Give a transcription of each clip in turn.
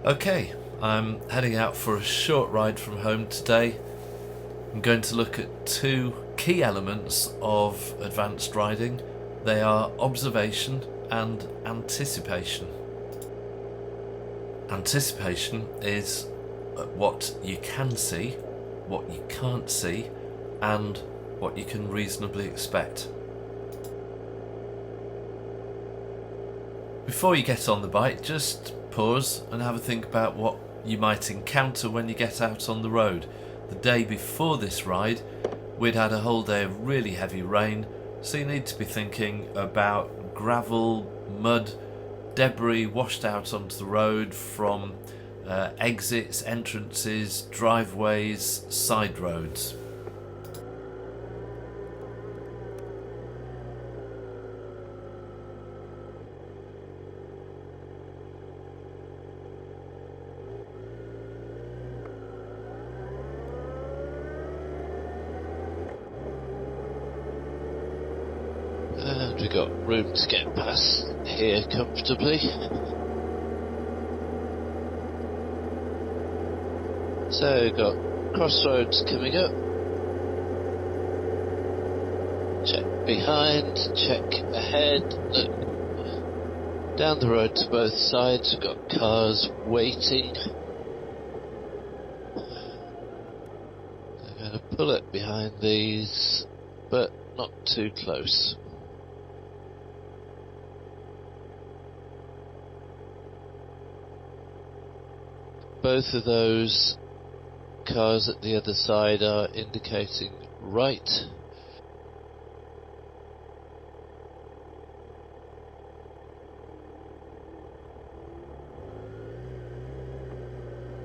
Okay, I'm heading out for a short ride from home today. I'm going to look at two key elements of advanced riding. They are observation and anticipation. Anticipation is what you can see, what you can't see, and what you can reasonably expect. Before you get on the bike, just pause and have a think about what you might encounter when you get out on the road. The day before this ride, we'd had a whole day of really heavy rain, so you need to be thinking about gravel, mud, debris washed out onto the road from exits, entrances, driveways, side roads. And we got room to get past here comfortably. So we've got crossroads coming up. Check behind, check ahead, look down the road to both sides. We've got cars waiting. I'm going to pull it behind these, but not too close. Both of those cars at the other side are indicating right.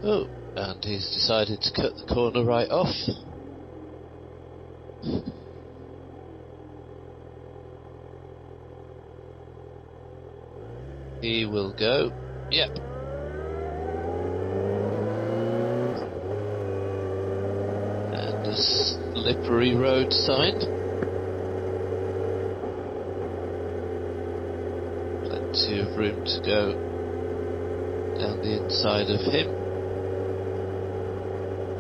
Oh, and he's decided to cut the corner right off. He will go. Yep. A slippery road sign. Plenty of room to go down the inside of him.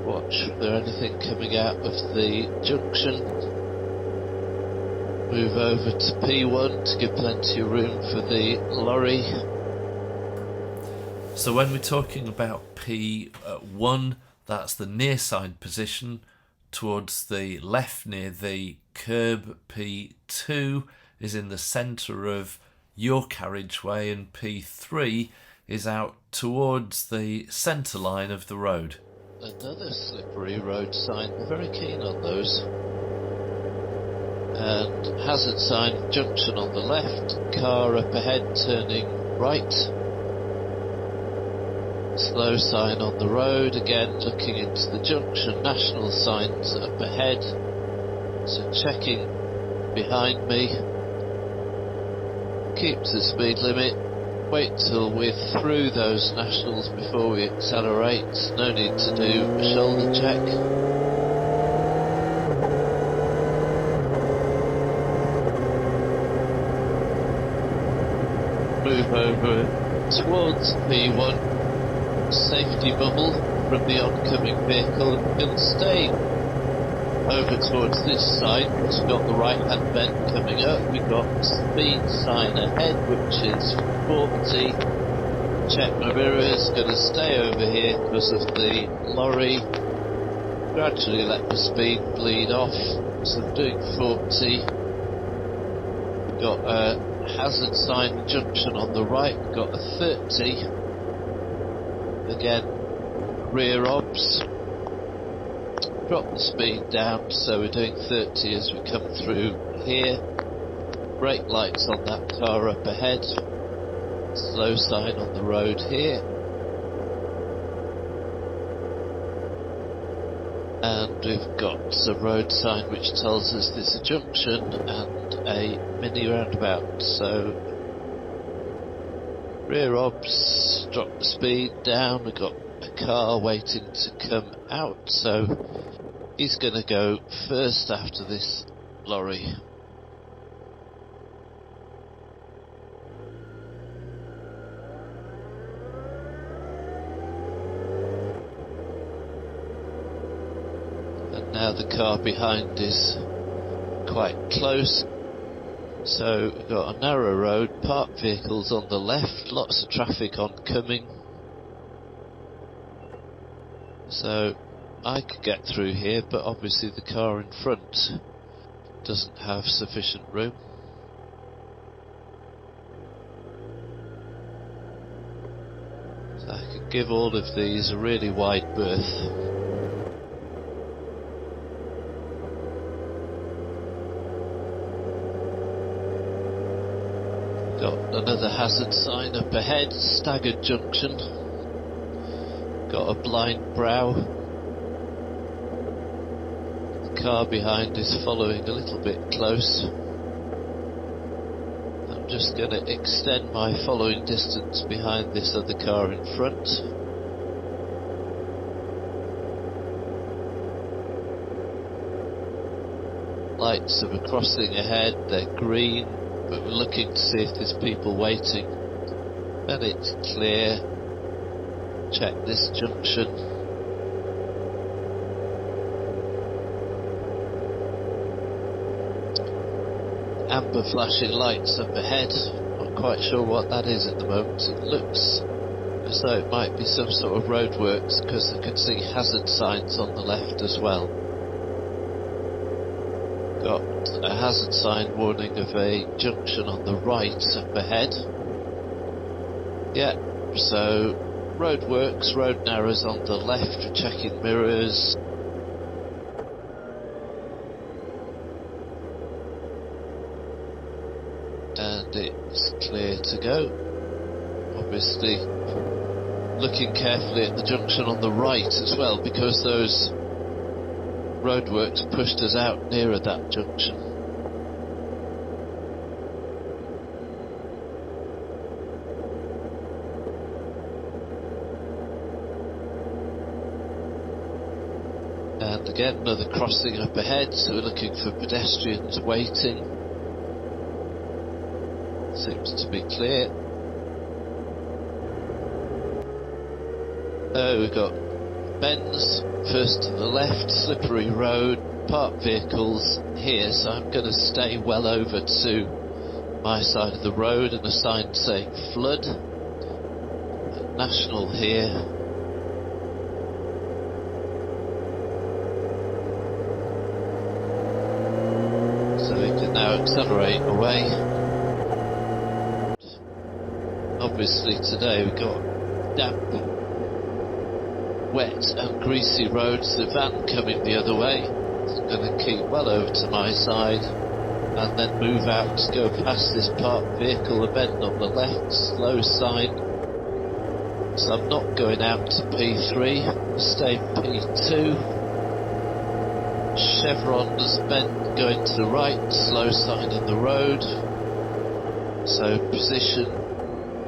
Watch if there's anything coming out of the junction. Move over to P1 to give plenty of room for the lorry. So when we're talking about P1, that's the near side position. Towards the left near the curb, P2 is in the centre of your carriageway, and P3 is out towards the centre line of the road. Another slippery road sign, we're very keen on those. And hazard sign, junction on the left, car up ahead turning right. Slow sign on the road, again looking into the junction, national signs up ahead, so checking behind me, keep the speed limit, wait till we're through those nationals before we accelerate, no need to do a shoulder check. Move over towards P1. Safety bubble from the oncoming vehicle, and we'll stay over towards this side because we've got the right hand bend coming up. We've got speed sign ahead which is 40. Check my mirrors, going to stay over here because of the lorry. Gradually let the speed bleed off, so I'm doing 40. We've got a hazard sign junction on the right, we've got a 30. Again, rear obs, drop the speed down, so we're doing 30 as we come through here. Brake lights on that car up ahead, slow sign on the road here. And we've got a road sign which tells us there's a junction and a mini roundabout, so rear obs, drop the speed down. We've got a car waiting to come out, so he's going to go first after this lorry. Now the car behind is quite close. So we've got a narrow road, parked vehicles on the left, lots of traffic oncoming. So I could get through here, but obviously the car in front doesn't have sufficient room. So I could give all of these a really wide berth. Got another hazard sign up ahead, staggered junction. Got a blind brow. The car behind is following a little bit close. I'm just going to extend my following distance behind this other car in front. Lights of a crossing ahead, they're green, but we're looking to see if there's people waiting. And it's clear. Check this junction. Amber flashing lights up ahead. Not quite sure what that is at the moment. It looks as though it might be some sort of roadworks, because I can see hazard signs on the left as well. Got a hazard sign warning of a junction on the right up ahead. Yeah, so roadworks, road narrows on the left, we're checking mirrors. And it's clear to go. Obviously looking carefully at the junction on the right as well, because those roadworks pushed us out nearer that junction. And again, another crossing up ahead, so we're looking for pedestrians waiting. Seems to be clear. Oh, we've got bends, first to the left, slippery road, parked vehicles here, so I'm going to stay well over to my side of the road, and a sign saying flood. National here. So we can now accelerate away. Obviously today we've got damp, wet and greasy roads. The van coming the other way is going to keep well over to my side and then move out to go past this parked vehicle, a bend on the left, slow sign. So I'm not going out to P3, stay P2. Chevron's bend going to the right, slow sign in the road. So position,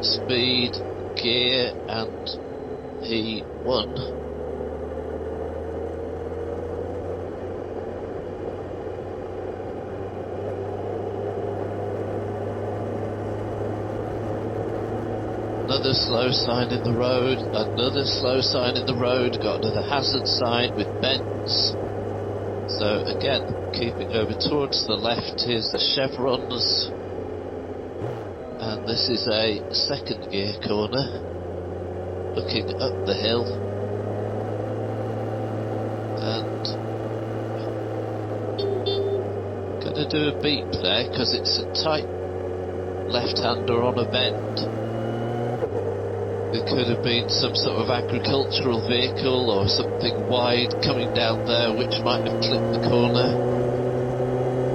speed, gear and P1. Another slow sign in the road, another slow sign in the road, got another hazard sign with bends. So again, keeping over towards the left, here's the chevrons. And this is a second gear corner, looking up the hill. And gonna do a beep there, because it's a tight left-hander on a bend. It could have been some sort of agricultural vehicle or something wide coming down there which might have clipped the corner.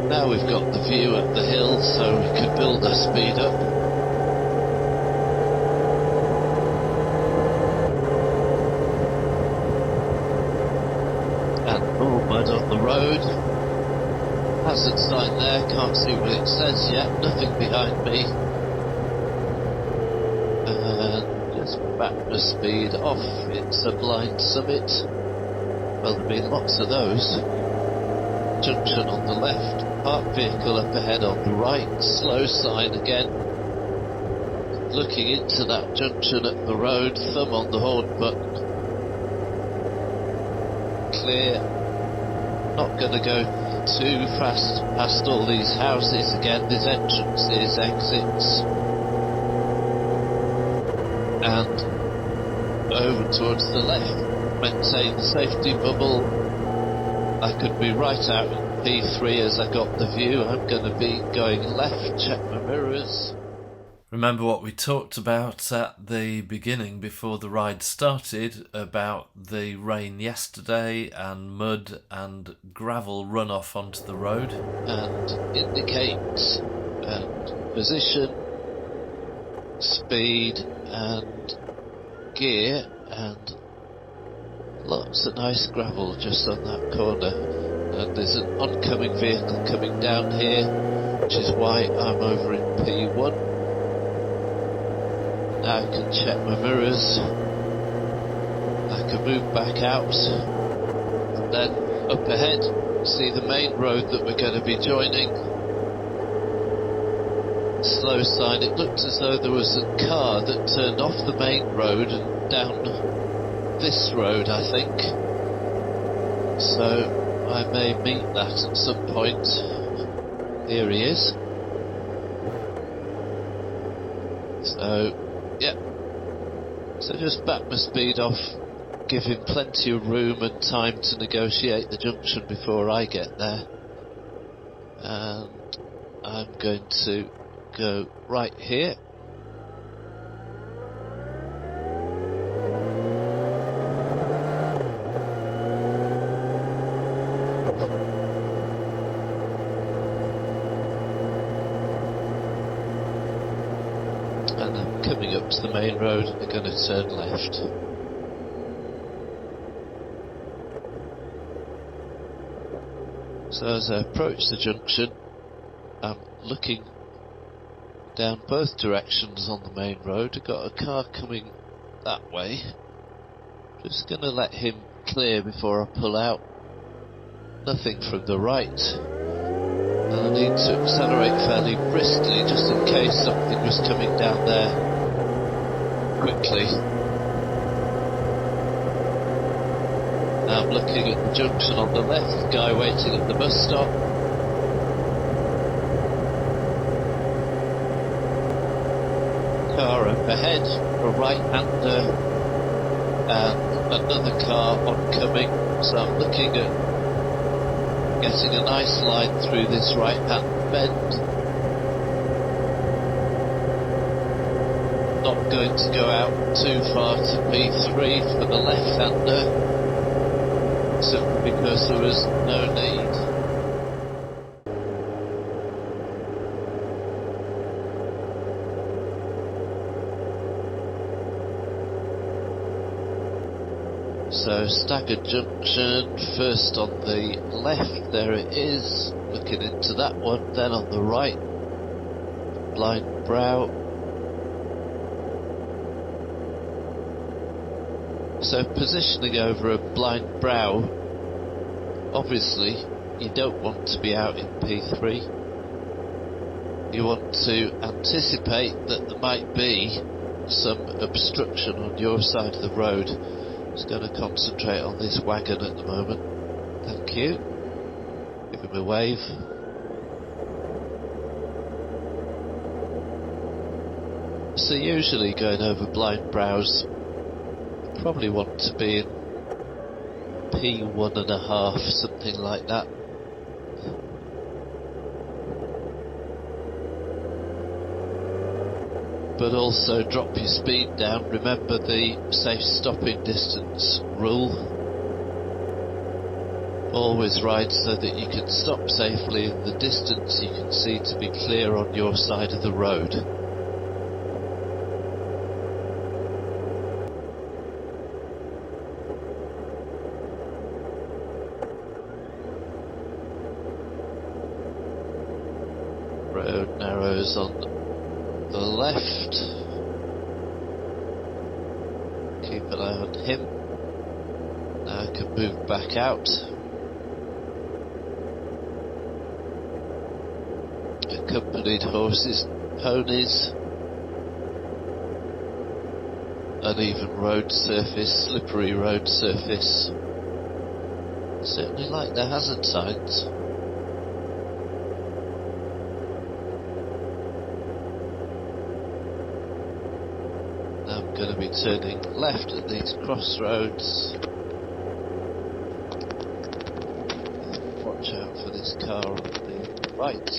Now we've got the view up the hill, so we could build our speed up. And more mud on the road. Hazard sign there, can't see what it says yet, nothing behind me. Back the speed off, it's a blind summit. Well, there'll be lots of those. Junction on the left, parked vehicle up ahead on the right, slow sign again. Looking into that junction at the road, thumb on the horn button. Clear. not going to go too fast past all these houses again. There's entrances, exits, and over towards the left. Maintain the safety bubble. I could be right out in P3 as I got the view. I'm going to be going left, check my mirrors. Remember what we talked about at the beginning before the ride started about the rain yesterday and mud and gravel runoff onto the road? And indicate and position, speed and gear, and lots of nice gravel just on that corner. And there's an oncoming vehicle coming down here, which is why I'm over in P1. Now I can check my mirrors. I can move back out. And then up ahead, see the main road that we're going to be joining. Slow sign. It looked as though there was a car that turned off the main road and down this road, I think. So I may meet that at some point. Here he is. So, yeah. So just back my speed off, give him plenty of room and time to negotiate the junction before I get there. And I'm going to go right here. And I'm coming up to the main road and I'm going to turn left. So as I approach the junction, I'm looking down both directions on the main road. I've got a car coming that way. Just going to let him clear before I pull out. Nothing from the right. And I need to accelerate fairly briskly just in case something was coming down there quickly. Now I'm looking at the junction on the left, guy waiting at the bus stop. Car up ahead, a right-hander, and another car oncoming. So I'm looking at getting a nice line through this right-hand bend. Not going to go out too far to P3 for the left-hander, simply because there was no need. So staggered junction, first on the left, there it is, looking into that one, then on the right, blind brow. So positioning over a blind brow, obviously you don't want to be out in P3. You want to anticipate that there might be some obstruction on your side of the road. Just going to concentrate on this wagon at the moment. Thank you. Give him a wave. So usually going over blind brows, you probably want to be in P1.5, something like that. But also drop your speed down. Remember the safe stopping distance rule. Always ride so that you can stop safely in the distance you can see to be clear on your side of the road. Road narrows on the left. Keep an eye on him. Now I can move back out. Accompanied horses, ponies, uneven road surface, slippery road surface. Certainly like the hazard signs. Now I'm going to be turning left at these crossroads. Watch out for this car on the right.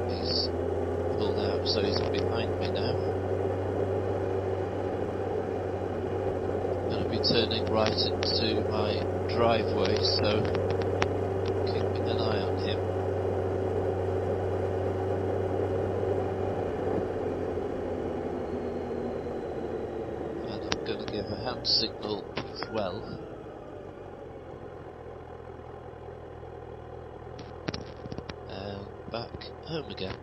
He's pulled out, so he's behind me now. I'm going to be turning right into my driveway, so keeping an eye on him. And I'm going to give a hand signal as well. And back home again.